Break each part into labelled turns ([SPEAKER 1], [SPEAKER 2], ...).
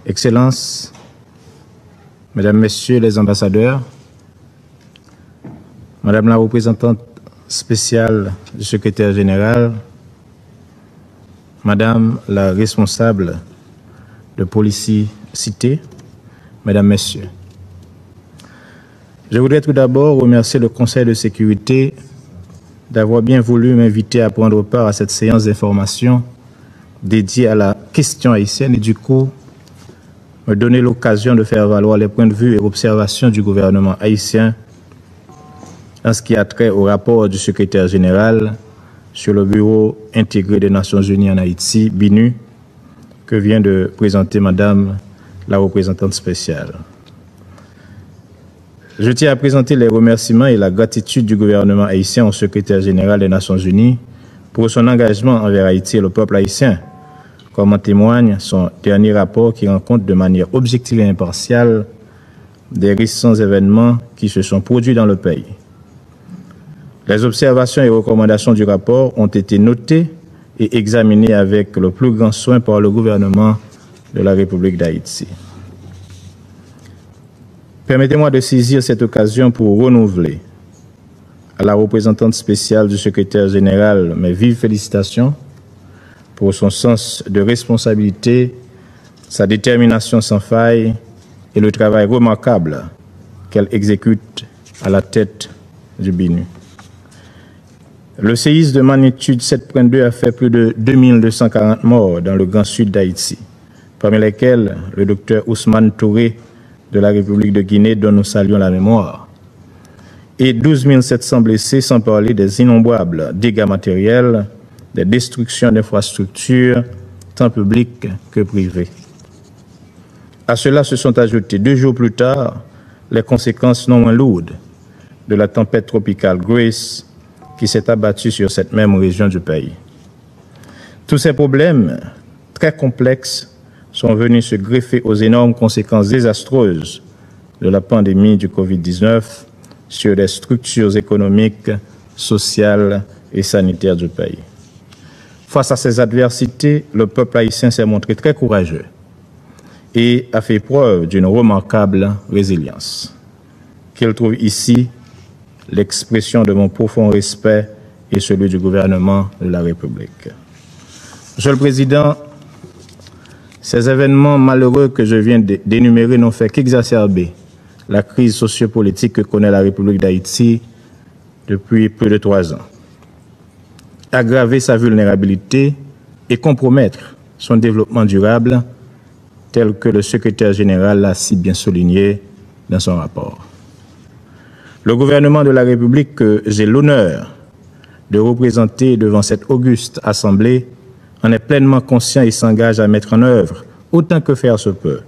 [SPEAKER 1] Excellences, Mesdames, Messieurs les ambassadeurs, Madame la représentante spéciale du secrétaire général, Madame la responsable de police cité, Mesdames, Messieurs. Je voudrais tout d'abord remercier le Conseil de sécurité d'avoir bien voulu m'inviter à prendre part à cette séance d'information dédiée à la question haïtienne et du coup me donner l'occasion de faire valoir les points de vue et observations du gouvernement haïtien en ce qui a trait au rapport du secrétaire général sur le Bureau intégré des Nations Unies en Haïti, BINU, que vient de présenter Madame la représentante spéciale. Je tiens à présenter les remerciements et la gratitude du gouvernement haïtien au secrétaire général des Nations Unies pour son engagement envers Haïti et le peuple haïtien, comme en témoigne son dernier rapport qui rend compte de manière objective et impartiale des récents événements qui se sont produits dans le pays. Les observations et recommandations du rapport ont été notées et examinées avec le plus grand soin par le gouvernement de la République d'Haïti. Permettez-moi de saisir cette occasion pour renouveler à la représentante spéciale du secrétaire général mes vives félicitations pour son sens de responsabilité, sa détermination sans faille et le travail remarquable qu'elle exécute à la tête du BINU. Le séisme de magnitude 7.2 a fait plus de 2240 morts dans le Grand Sud d'Haïti, parmi lesquels le docteur Ousmane Touré de la République de Guinée, dont nous saluons la mémoire, et 12 700 blessés, sans parler des innombrables dégâts matériels, des destructions d'infrastructures, tant publiques que privées. À cela se sont ajoutées 2 jours plus tard les conséquences non moins lourdes de la tempête tropicale Grace qui s'est abattue sur cette même région du pays. Tous ces problèmes très complexes sont venus se greffer aux énormes conséquences désastreuses de la pandémie du Covid-19 sur les structures économiques, sociales et sanitaires du pays. Face à ces adversités, le peuple haïtien s'est montré très courageux et a fait preuve d'une remarquable résilience, qu'il trouve ici l'expression de mon profond respect et celui du gouvernement de la République. Monsieur le Président, ces événements malheureux que je viens d'énumérer n'ont fait qu'exacerber la crise sociopolitique que connaît la République d'Haïti depuis plus de 3 ans, aggraver sa vulnérabilité et compromettre son développement durable, tel que le secrétaire général l'a si bien souligné dans son rapport. Le gouvernement de la République que j'ai l'honneur de représenter devant cette auguste assemblée en est pleinement conscient et s'engage à mettre en œuvre, autant que faire se peut,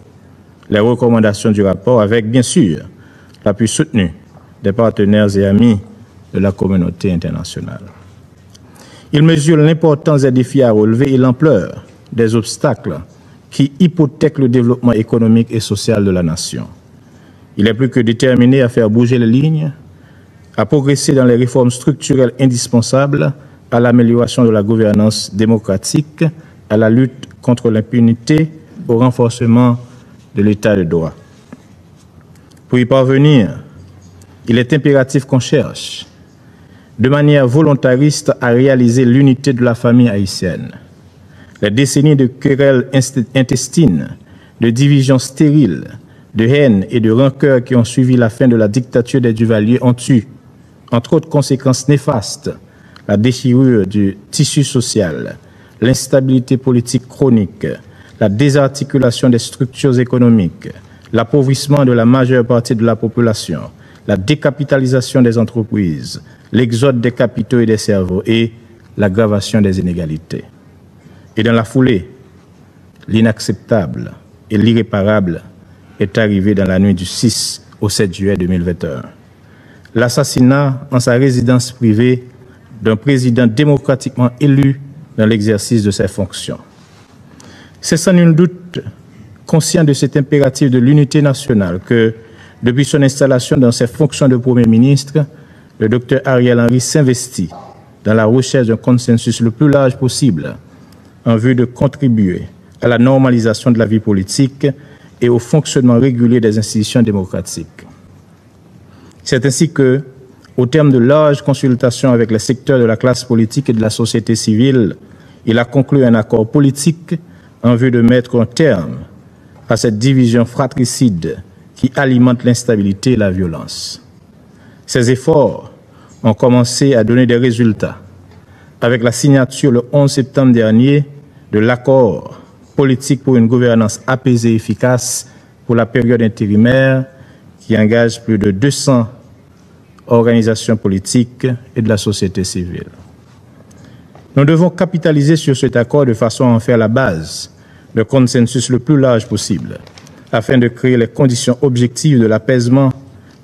[SPEAKER 1] les recommandations du rapport avec, bien sûr, l'appui soutenu des partenaires et amis de la communauté internationale. Il mesure l'importance des défis à relever et l'ampleur des obstacles qui hypothèquent le développement économique et social de la nation. Il est plus que déterminé à faire bouger les lignes, à progresser dans les réformes structurelles indispensables à l'amélioration de la gouvernance démocratique, à la lutte contre l'impunité, au renforcement de l'état de droit. Pour y parvenir, il est impératif qu'on cherche, de manière volontariste, à réaliser l'unité de la famille haïtienne. Les décennies de querelles intestines, de divisions stériles, de haine et de rancœur qui ont suivi la fin de la dictature des Duvalier ont eu, entre autres conséquences néfastes, la déchirure du tissu social, l'instabilité politique chronique, la désarticulation des structures économiques, l'appauvrissement de la majeure partie de la population, la décapitalisation des entreprises, l'exode des capitaux et des cerveaux et l'aggravation des inégalités. Et dans la foulée, l'inacceptable et l'irréparable est arrivé dans la nuit du 6 au 7 juillet 2021. L'assassinat en sa résidence privée d'un président démocratiquement élu dans l'exercice de ses fonctions. C'est sans nul doute conscient de cet impératif de l'unité nationale que, depuis son installation dans ses fonctions de Premier ministre, le Dr Ariel Henry s'investit dans la recherche d'un consensus le plus large possible en vue de contribuer à la normalisation de la vie politique et au fonctionnement régulier des institutions démocratiques. C'est ainsi que, au terme de larges consultations avec les secteurs de la classe politique et de la société civile, il a conclu un accord politique en vue de mettre un terme à cette division fratricide qui alimente l'instabilité et la violence. Ces efforts ont commencé à donner des résultats avec la signature le 11 septembre dernier de l'accord politique pour une gouvernance apaisée et efficace pour la période intérimaire qui engage plus de 200 organisations politiques et de la société civile. Nous devons capitaliser sur cet accord de façon à en faire la base de consensus le plus large possible, afin de créer les conditions objectives de l'apaisement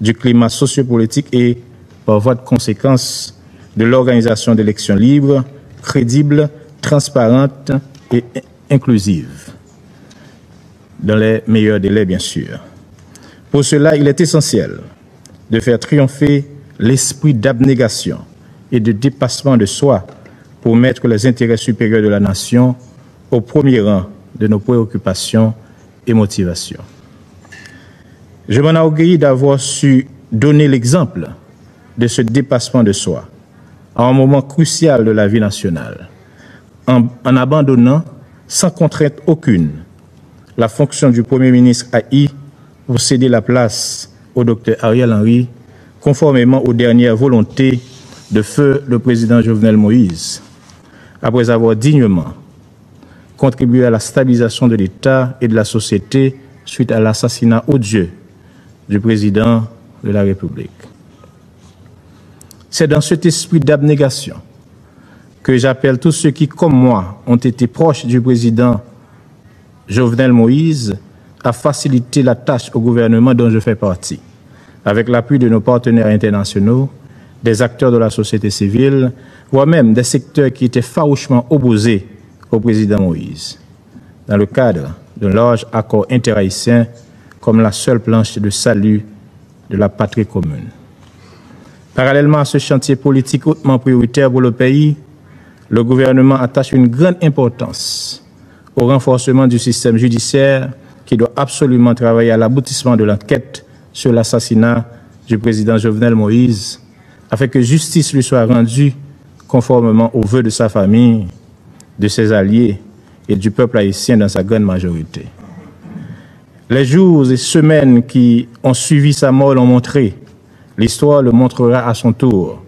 [SPEAKER 1] du climat sociopolitique et, par voie de conséquence, de l'organisation d'élections libres, crédibles, transparentes et inclusives, dans les meilleurs délais, bien sûr. Pour cela, il est essentiel de faire triompher l'esprit d'abnégation et de dépassement de soi pour mettre les intérêts supérieurs de la nation au premier rang de nos préoccupations et motivations. Je m'enorgueillis d'avoir su donner l'exemple de ce dépassement de soi à un moment crucial de la vie nationale, en abandonnant sans contrainte aucune la fonction du Premier ministre AI pour céder la place au Dr Ariel Henry, conformément aux dernières volontés de feu le président Jovenel Moïse, après avoir dignement contribué à la stabilisation de l'État et de la société suite à l'assassinat odieux du président de la République. C'est dans cet esprit d'abnégation que j'appelle tous ceux qui, comme moi, ont été proches du président Jovenel Moïse à faciliter la tâche au gouvernement dont je fais partie, avec l'appui de nos partenaires internationaux, des acteurs de la société civile, voire même des secteurs qui étaient farouchement opposés au président Moïse, dans le cadre d'un large accord interhaïtien comme la seule planche de salut de la patrie commune. Parallèlement à ce chantier politique hautement prioritaire pour le pays, le gouvernement attache une grande importance au renforcement du système judiciaire qui doit absolument travailler à l'aboutissement de l'enquête sur l'assassinat du président Jovenel Moïse, afin que justice lui soit rendue conformément aux vœux de sa famille, de ses alliés et du peuple haïtien dans sa grande majorité. Les jours et semaines qui ont suivi sa mort l'ont montré, l'histoire le montrera à son tour.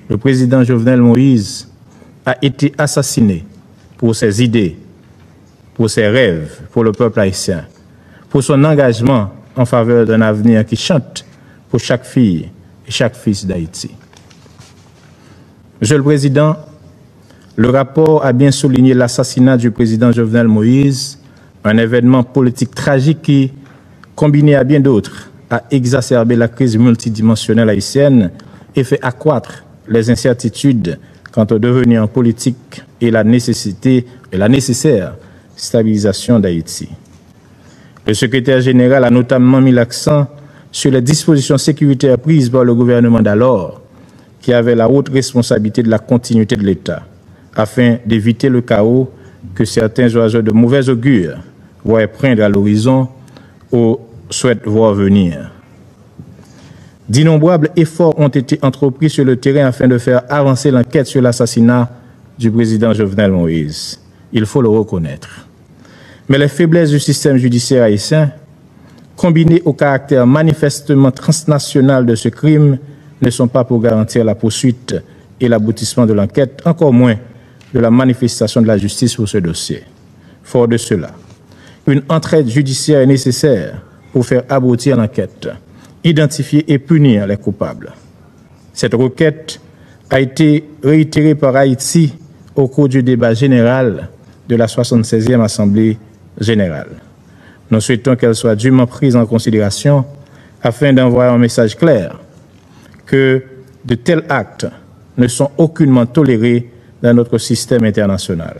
[SPEAKER 1] Le président Jovenel Moïse a été assassiné pour ses idées, pour ses rêves, pour le peuple haïtien, pour son engagement en faveur d'un avenir qui chante pour chaque fille et chaque fils d'Haïti. Monsieur le Président, le rapport a bien souligné l'assassinat du président Jovenel Moïse, un événement politique tragique qui, combiné à bien d'autres, a exacerbé la crise multidimensionnelle haïtienne et fait accroître les incertitudes quant au devenir politique et la nécessaire stabilisation d'Haïti. Le secrétaire général a notamment mis l'accent sur les dispositions sécuritaires prises par le gouvernement d'alors, qui avait la haute responsabilité de la continuité de l'État, afin d'éviter le chaos que certains oiseaux de mauvais augure voient poindre à l'horizon ou souhaitent voir venir. D'innombrables efforts ont été entrepris sur le terrain afin de faire avancer l'enquête sur l'assassinat du président Jovenel Moïse. Il faut le reconnaître. Mais les faiblesses du système judiciaire haïtien, combinées au caractère manifestement transnational de ce crime, ne sont pas pour garantir la poursuite et l'aboutissement de l'enquête, encore moins de la manifestation de la justice pour ce dossier. Fort de cela, une entraide judiciaire est nécessaire pour faire aboutir l'enquête, identifier et punir les coupables. Cette requête a été réitérée par Haïti au cours du débat général de la 76e Assemblée générale. Nous souhaitons qu'elle soit dûment prise en considération afin d'envoyer un message clair que de tels actes ne sont aucunement tolérés dans notre système international.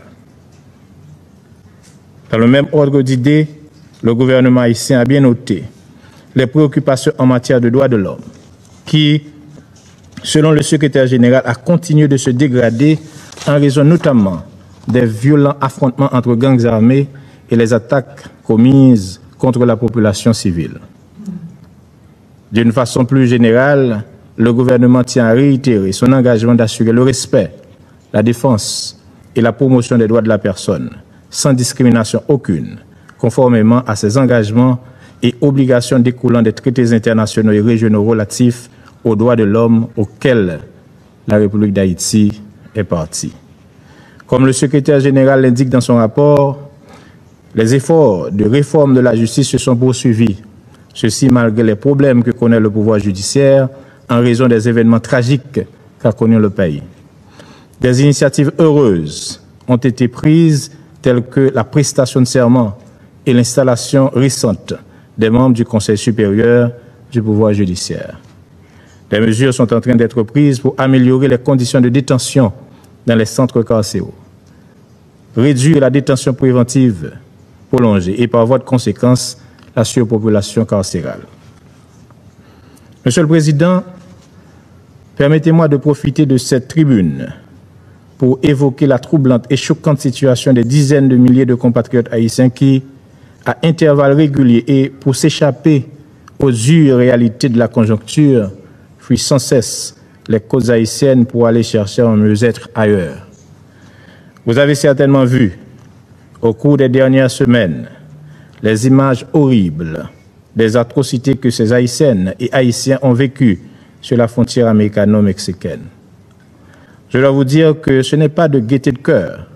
[SPEAKER 1] Dans le même ordre d'idées, le gouvernement haïtien a bien noté les préoccupations en matière de droits de l'homme qui, selon le secrétaire général, a continué de se dégrader en raison notamment des violents affrontements entre gangs armés et les attaques commises contre la population civile. D'une façon plus générale, le gouvernement tient à réitérer son engagement d'assurer le respect, la défense et la promotion des droits de la personne, sans discrimination aucune, conformément à ses engagements et obligations découlant des traités internationaux et régionaux relatifs aux droits de l'homme auxquels la République d'Haïti est partie. Comme le secrétaire général l'indique dans son rapport, les efforts de réforme de la justice se sont poursuivis, ceci malgré les problèmes que connaît le pouvoir judiciaire en raison des événements tragiques qu'a connus le pays. Des initiatives heureuses ont été prises telles que la prestation de serment et l'installation récente des membres du Conseil supérieur du pouvoir judiciaire. Des mesures sont en train d'être prises pour améliorer les conditions de détention dans les centres carcéraux, réduire la détention préventive prolongée et par voie de conséquence la surpopulation carcérale. Monsieur le Président, permettez-moi de profiter de cette tribune pour évoquer la troublante et choquante situation des dizaines de milliers de compatriotes haïtiens qui, à intervalles réguliers et pour s'échapper aux dures réalités de la conjoncture, fuient sans cesse les côtes haïtiennes pour aller chercher un mieux-être ailleurs. Vous avez certainement vu, au cours des dernières semaines, les images horribles des atrocités que ces Haïtiennes et Haïtiens ont vécues sur la frontière américano-mexicaine. Je dois vous dire que ce n'est pas de gaieté de cœur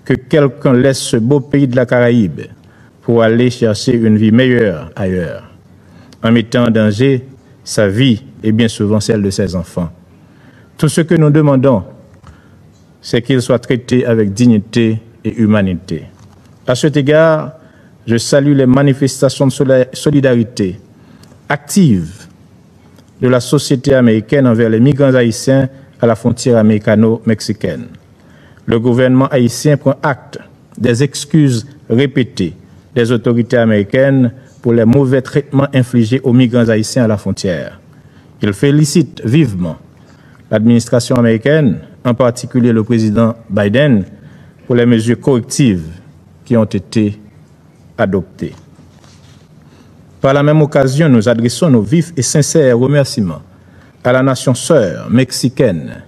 [SPEAKER 1] que quelqu'un laisse ce beau pays de la Caraïbe pour aller chercher une vie meilleure ailleurs, en mettant en danger sa vie et bien souvent celle de ses enfants. Tout ce que nous demandons, c'est qu'il soit traité avec dignité et humanité. À cet égard, je salue les manifestations de solidarité actives de la société américaine envers les migrants haïtiens à la frontière américano-mexicaine. Le gouvernement haïtien prend acte des excuses répétées des autorités américaines pour les mauvais traitements infligés aux migrants haïtiens à la frontière. Il félicite vivement l'administration américaine, en particulier le président Biden, pour les mesures correctives qui ont été adoptées. Par la même occasion, nous adressons nos vifs et sincères remerciements à la nation sœur mexicaine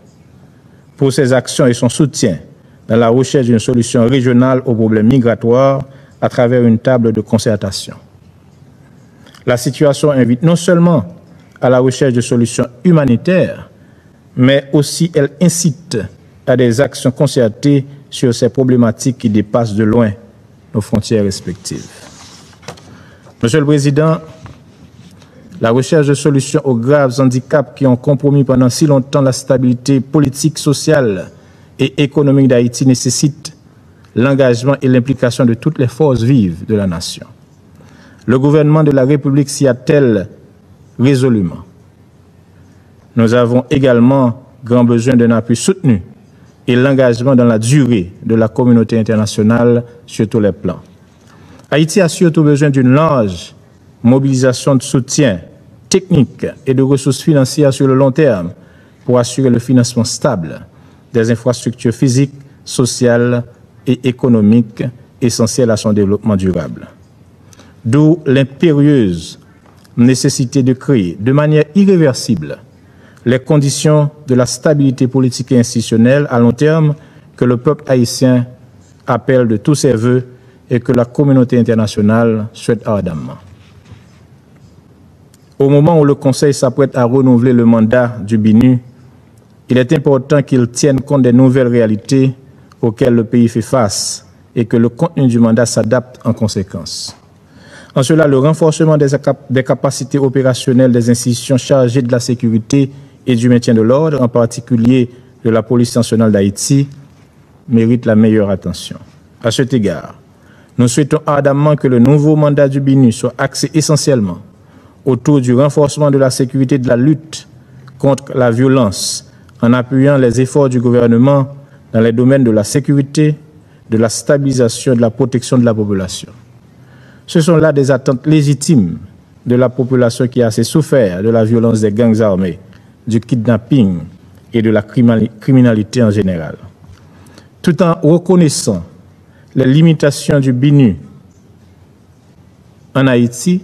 [SPEAKER 1] pour ses actions et son soutien dans la recherche d'une solution régionale aux problèmes migratoires à travers une table de concertation. La situation invite non seulement à la recherche de solutions humanitaires, mais aussi elle incite à des actions concertées sur ces problématiques qui dépassent de loin nos frontières respectives. Monsieur le Président, la recherche de solutions aux graves handicaps qui ont compromis pendant si longtemps la stabilité politique, sociale et économique d'Haïti nécessite l'engagement et l'implication de toutes les forces vives de la nation. Le gouvernement de la République s'y attelle résolument. Nous avons également grand besoin d'un appui soutenu et l'engagement dans la durée de la communauté internationale sur tous les plans. Haïti a surtout besoin d'une large mobilisation de soutien technique et de ressources financières sur le long terme pour assurer le financement stable des infrastructures physiques, sociales et économiques essentielles à son développement durable. D'où l'impérieuse nécessité de créer de manière irréversible les conditions de la stabilité politique et institutionnelle à long terme que le peuple haïtien appelle de tous ses vœux et que la communauté internationale souhaite ardemment. Au moment où le Conseil s'apprête à renouveler le mandat du BINU, il est important qu'il tienne compte des nouvelles réalités auxquelles le pays fait face et que le contenu du mandat s'adapte en conséquence. En cela, le renforcement des capacités opérationnelles des institutions chargées de la sécurité et du maintien de l'ordre, en particulier de la police nationale d'Haïti, mérite la meilleure attention. À cet égard, nous souhaitons ardemment que le nouveau mandat du BINU soit axé essentiellement autour du renforcement de la sécurité et de la lutte contre la violence, en appuyant les efforts du gouvernement dans les domaines de la sécurité, de la stabilisation et de la protection de la population. Ce sont là des attentes légitimes de la population qui a assez souffert de la violence des gangs armés, du kidnapping et de la criminalité en général. Tout en reconnaissant les limitations du BINU en Haïti.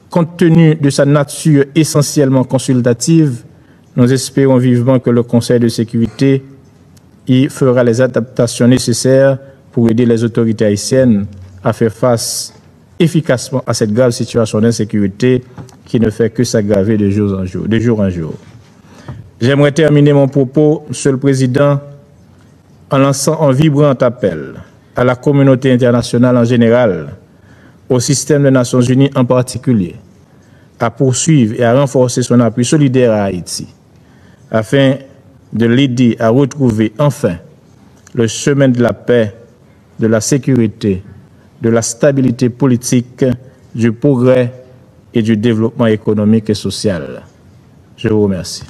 [SPEAKER 1] Compte tenu de sa nature essentiellement consultative, nous espérons vivement que le Conseil de sécurité y fera les adaptations nécessaires pour aider les autorités haïtiennes à faire face efficacement à cette grave situation d'insécurité qui ne fait que s'aggraver de jour en jour. J'aimerais terminer mon propos, Monsieur le Président, en lançant un vibrant appel à la communauté internationale en général, au système des Nations Unies en particulier, à poursuivre et à renforcer son appui solidaire à Haïti, afin de l'aider à retrouver enfin le chemin de la paix, de la sécurité, de la stabilité politique, du progrès et du développement économique et social. Je vous remercie.